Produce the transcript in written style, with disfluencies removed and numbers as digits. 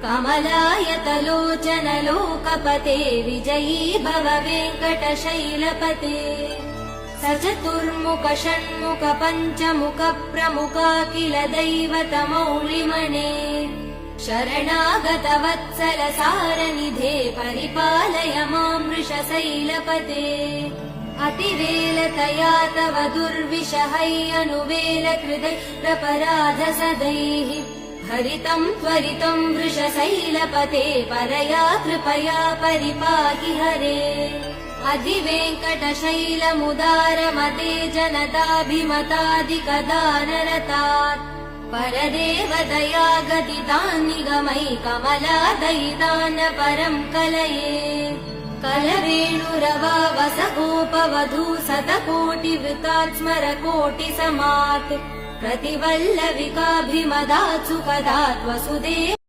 कमलायतलोचन लोकपते विजयी भव वेङ्कटशैलपते सचतुर्मुख षण्मुख पञ्चमुख प्रमुखाखिल दैवतमौलिमने शरणागत वत्सल सारनिधे परिपालय मां वृषशैलपते अतिवेलतया तव दुर्विषहैरनुवेल कृतैरपराध सदैः हरितं त्वरितं वृषशैलपते परया कृपया परिपाहि हरे अधिवेङ्कटशैलमुदारमते जनताभिमतादिकदानरतात् परदेवदया गदितान् निगमै कमलादयितान् परं कलये कलवेणुरवा वसगोपवधू शतकोटिवृतात् स्मरकोटिसमात् प्रतिवल्लविकाभिमदात् सुखदात् वसुदेव